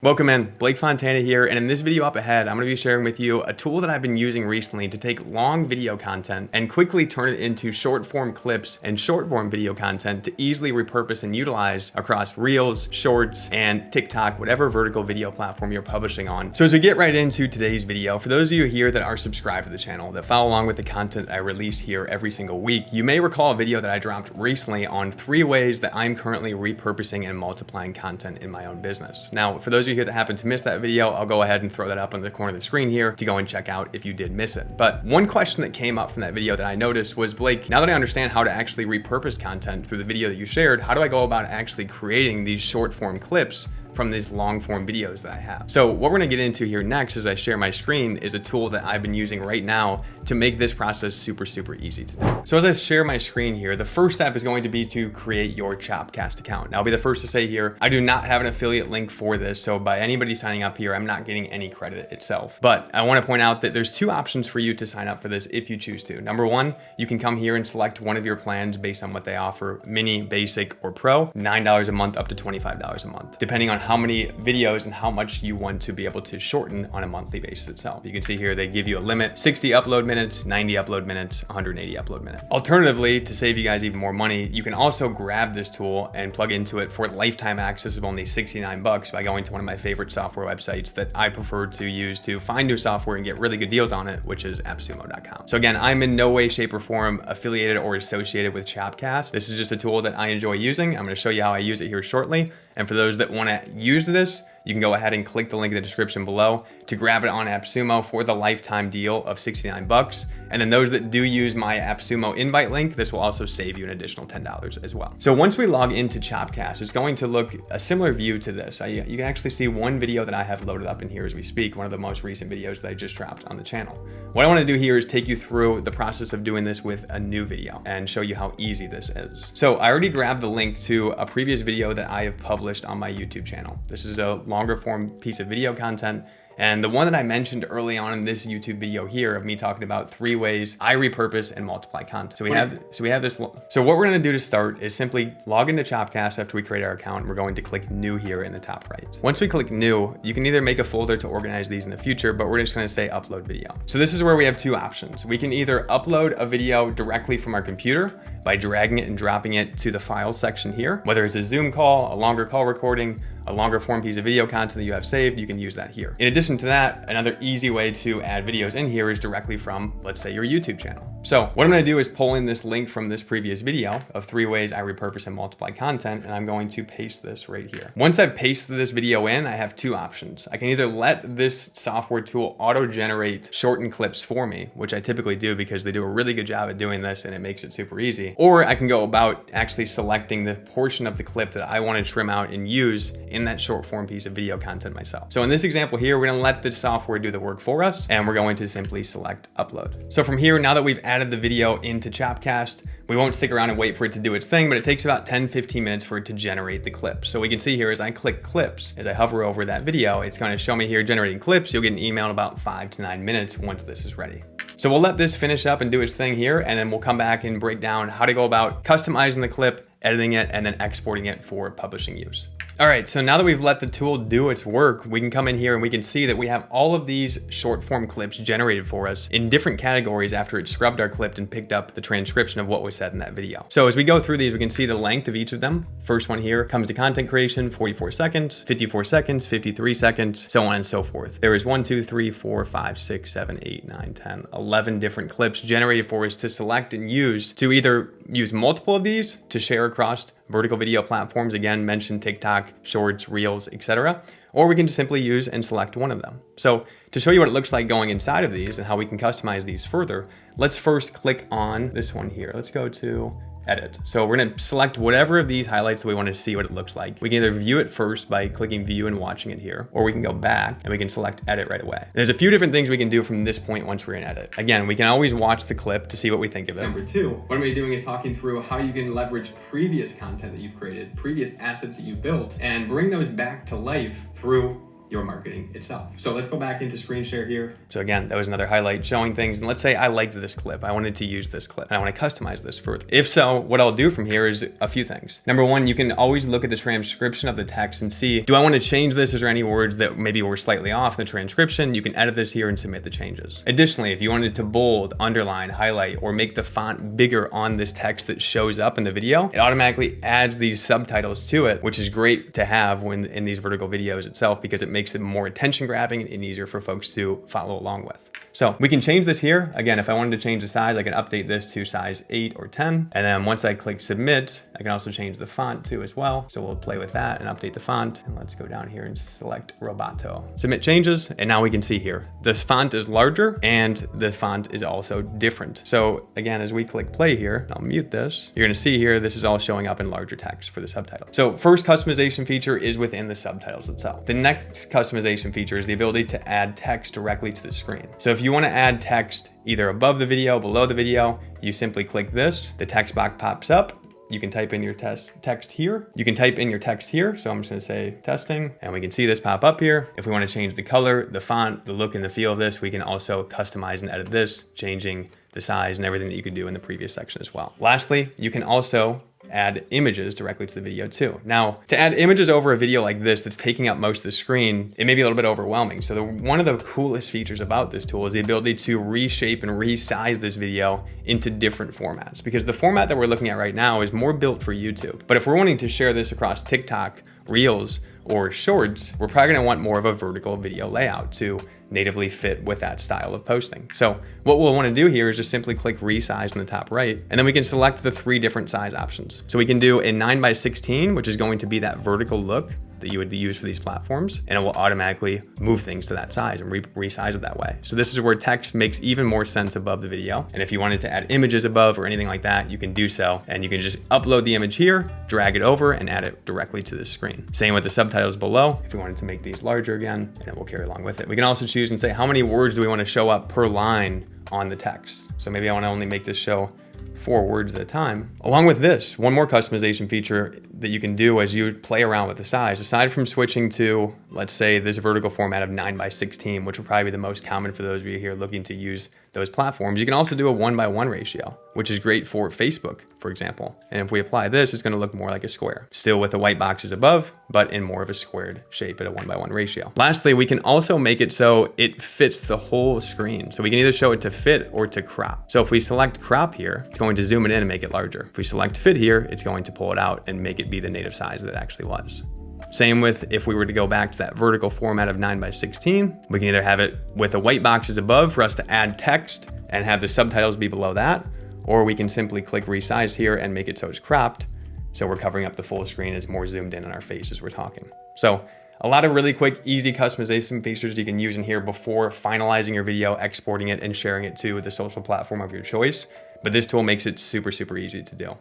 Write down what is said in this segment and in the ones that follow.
Welcome in, Blake Fontana here, and in this video up ahead, I'm going to be sharing with you a tool that I've been using recently to take long video content and quickly turn it into short form clips and short form video content to easily repurpose and utilize across Reels, Shorts, and TikTok, whatever vertical video platform you're publishing on. So as we get right into today's video, for those of you here that are subscribed to the channel, that follow along with the content I release here every single week, you may recall a video that I dropped recently on 3 ways that I'm currently repurposing and multiplying content in my own business. Now, for those of you here that happen to miss that video, I'll go ahead and throw that up on the corner of the screen here to go and check out if you did miss it. But one question that came up from that video that I noticed was, Blake, now that I understand how to actually repurpose content through the video that you shared, how do I go about actually creating these short form clips from these long form videos that I have? So what we're gonna get into here next as I share my screen is a tool that I've been using right now to make this process super easy to do. So as I share my screen here, the first step is going to be to create your Chopcast account. Now I'll be the first to say here, I do not have an affiliate link for this. So by anybody signing up here, I'm not getting any credit itself. But I wanna point out that there's 2 options for you to sign up for this if you choose to. Number 1, you can come here and select one of your plans based on what they offer, mini, basic, or pro, $9 a month up to $25 a month, depending on how many videos and how much you want to be able to shorten on a monthly basis itself. You can see here, they give you a limit, 60 upload minutes, 90 upload minutes, 180 upload minutes. Alternatively, to save you guys even more money, you can also grab this tool and plug into it for lifetime access of only $69 by going to one of my favorite software websites that I prefer to use to find new software and get really good deals on it, which is appsumo.com. So again, I'm in no way, shape, or form affiliated or associated with Chopcast. This is just a tool that I enjoy using. I'm gonna show you how I use it here shortly. And for those that wanna use this, you can go ahead and click the link in the description below to grab it on AppSumo for the lifetime deal of $69. And then those that do use my AppSumo invite link, this will also save you an additional $10 as well. So once we log into Chopcast, it's going to look a similar view to this. You can actually see one video that I have loaded up in here as we speak, one of the most recent videos that I just dropped on the channel. What I wanna do here is take you through the process of doing this with a new video and show you how easy this is. So I already grabbed the link to a previous video that I have published on my YouTube channel. This is a longer form piece of video content. And the one that I mentioned early on in this YouTube video here of me talking about 3 ways I repurpose and multiply content. So we have this. So what we're gonna do to start is simply log into Chopcast after we create our account. We're going to click new here in the top right. Once we click new, you can either make a folder to organize these in the future, but we're just gonna say upload video. So this is where we have 2 options. We can either upload a video directly from our computer by dragging it and dropping it to the file section here. Whether it's a Zoom call, a longer call recording, a longer form piece of video content that you have saved, you can use that here. In addition to that, another easy way to add videos in here is directly from, let's say, your YouTube channel. So what I'm gonna do is pull in this link from this previous video of 3 ways I repurpose and multiply content, and I'm going to paste this right here. Once I've pasted this video in, I have 2 options. I can either let this software tool auto-generate shortened clips for me, which I typically do because they do a really good job at doing this and it makes it super easy. Or I can go about actually selecting the portion of the clip that I wanna trim out and use in that short form piece of video content myself. So in this example here, we're gonna let the software do the work for us, and we're going to simply select upload. So from here, now that we've added the video into Chopcast, we won't stick around and wait for it to do its thing, but it takes about 10-15 minutes for it to generate the clip. So we can see here as I click clips, as I hover over that video, it's gonna show me here generating clips. You'll get an email in about 5 to 9 minutes once this is ready. So we'll let this finish up and do its thing here, and then we'll come back and break down how to go about customizing the clip, editing it, and then exporting it for publishing use. All right, so now that we've let the tool do its work, we can come in here and we can see that we have all of these short form clips generated for us in different categories after it scrubbed our clip and picked up the transcription of what was said in that video. So as we go through these, we can see the length of each of them. First one here comes to content creation, 44 seconds, 54 seconds, 53 seconds, so on and so forth. There is 1, 2, 3, 4, 5, 6, 7, 8, 9, 10, 11 different clips generated for us to select and use to either use multiple of these to share across vertical video platforms, again, mentioned TikTok, Shorts, Reels, etc. Or we can just simply use and select one of them. So to show you what it looks like going inside of these and how we can customize these further, let's first click on this one here. Let's go to edit. So we're gonna select whatever of these highlights that we wanna see what it looks like. We can either view it first by clicking view and watching it here, or we can go back and we can select edit right away. There's a few different things we can do from this point once we're in edit. Again, we can always watch the clip to see what we think of it. Number 2, what I'm gonna be doing is talking through how you can leverage previous content that you've created, previous assets that you built, and bring those back to life through your marketing itself. So let's go back into screen share here. So again, that was another highlight showing things. And let's say I liked this clip. I wanted to use this clip and I want to customize this further. If so, what I'll do from here is a few things. Number one, you can always look at the transcription of the text and see, do I want to change this? Is there any words that maybe were slightly off in the transcription? You can edit this here and submit the changes. Additionally, if you wanted to bold, underline, highlight, or make the font bigger on this text that shows up in the video, it automatically adds these subtitles to it, which is great to have when in these vertical videos itself, because it makes it more attention grabbing and easier for folks to follow along with. So we can change this here. Again, if I wanted to change the size, I can update this to size 8 or 10. And then once I click submit, I can also change the font too as well. So we'll play with that and update the font. And let's go down here and select Roboto. Submit changes. And now we can see here, this font is larger and the font is also different. So again, as we click play here, I'll mute this. You're gonna see here, this is all showing up in larger text for the subtitle. So first customization feature is within the subtitles itself. The next customization feature is the ability to add text directly to the screen. So if you want to add text either above the video, below the video, you simply click this, the text box pops up. You can type in your text here. You can type in your text here. So I'm just gonna say testing, and we can see this pop up here. If we wanna change the color, the font, the look and the feel of this, we can also customize and edit this, changing the size and everything that you could do in the previous section as well. Lastly, you can also add images directly to the video too. Now, to add images over a video like this that's taking up most of the screen, it may be a little bit overwhelming. So one of the coolest features about this tool is the ability to reshape and resize this video into different formats, because the format that we're looking at right now is more built for YouTube. But if we're wanting to share this across TikTok, Reels, or Shorts, we're probably gonna want more of a vertical video layout to natively fit with that style of posting. So what we'll wanna do here is just simply click resize in the top right, and then we can select the 3 different size options. So we can do a 9:16, which is going to be that vertical look that you would use for these platforms, and it will automatically move things to that size and resize it that way. So this is where text makes even more sense above the video. And if you wanted to add images above or anything like that, you can do so. And you can just upload the image here, drag it over, and add it directly to the screen. Same with the subtitles below. If we wanted to make these larger again, and it will carry along with it. We can also choose and say how many words do we want to show up per line on the text. So maybe I want to only make this show 4 words at a time. Along with this, one more customization feature that you can do as you play around with the size, aside from switching to, let's say, this vertical format of 9:16, which will probably be the most common for those of you here looking to use those platforms, you can also do a 1:1 ratio, which is great for Facebook, for example. And if we apply this, it's gonna look more like a square, still with the white boxes above, but in more of a squared shape at a 1:1 ratio. Lastly, we can also make it so it fits the whole screen. So we can either show it to fit or to crop. So if we select crop here, it's going to zoom it in and make it larger. If we select fit here, it's going to pull it out and make it be the native size that it actually was. Same with if we were to go back to that vertical format of 9:16, we can either have it with the white boxes above for us to add text and have the subtitles be below that, or we can simply click resize here and make it so it's cropped. So we're covering up the full screen, it's more zoomed in on our face as we're talking. So a lot of really quick, easy customization features you can use in here before finalizing your video, exporting it, and sharing it to the social platform of your choice. But this tool makes it super, super easy to do.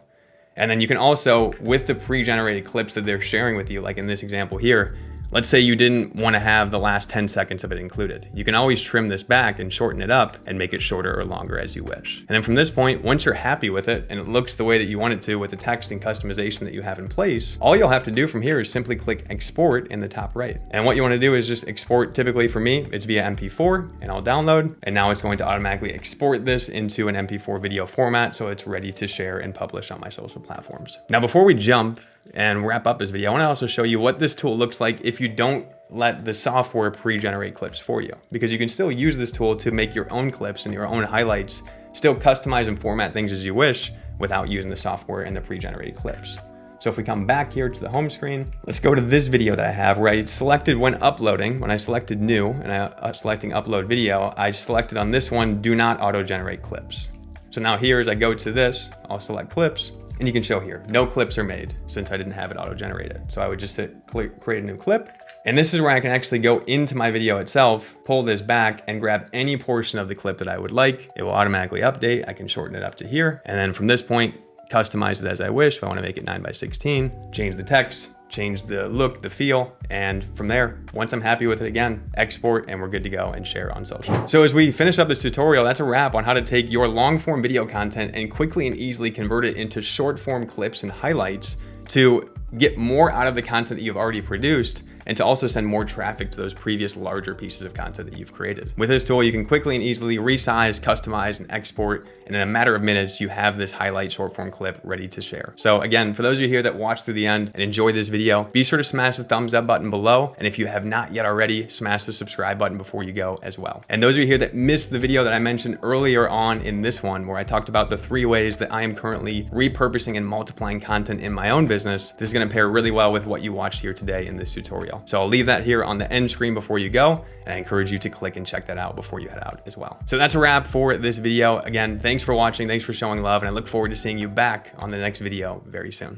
And then you can also, with the pre-generated clips that they're sharing with you, like in this example here, let's say you didn't want to have the last 10 seconds of it included. You can always trim this back and shorten it up and make it shorter or longer as you wish. And then from this point, once you're happy with it and it looks the way that you want it to with the text and customization that you have in place, all you'll have to do from here is simply click export in the top right. And what you want to do is just export. Typically for me, it's via MP4 and I'll download. And now it's going to automatically export this into an MP4 video format so it's ready to share and publish on my social platforms. Now, before we jump and wrap up this video, I want to also show you what this tool looks like if you don't let the software pre-generate clips for you, because you can still use this tool to make your own clips and your own highlights, still customize and format things as you wish without using the software and the pre-generated clips. So if we come back here to the home screen, let's go to this video that I have where I selected when uploading, when I selected new and I selecting upload video, I selected on this one, do not auto-generate clips. So now here as I go to this, I'll select clips. And you can show here, no clips are made since I didn't have it auto-generated. So I would just create a new clip. And this is where I can actually go into my video itself, pull this back and grab any portion of the clip that I would like. It will automatically update. I can shorten it up to here. And then from this point, customize it as I wish. If I want to make it 9:16, change the text, change the look, the feel, and from there, once I'm happy with it again, export and we're good to go and share on social. So as we finish up this tutorial, that's a wrap on how to take your long form video content and quickly and easily convert it into short form clips and highlights to get more out of the content that you've already produced and to also send more traffic to those previous larger pieces of content that you've created. With this tool, you can quickly and easily resize, customize, and export, and in a matter of minutes, you have this highlight short form clip ready to share. So again, for those of you here that watched through the end and enjoyed this video, be sure to smash the thumbs up button below. And if you have not yet already, smash the subscribe button before you go as well. And those of you here that missed the video that I mentioned earlier on in this one, where I talked about the 3 ways that I am currently repurposing and multiplying content in my own business, this is going to pair really well with what you watched here today in this tutorial. So I'll leave that here on the end screen before you go, and I encourage you to click and check that out before you head out as well. So that's a wrap for this video. Again, thanks for watching, thanks for showing love, and I look forward to seeing you back on the next video very soon.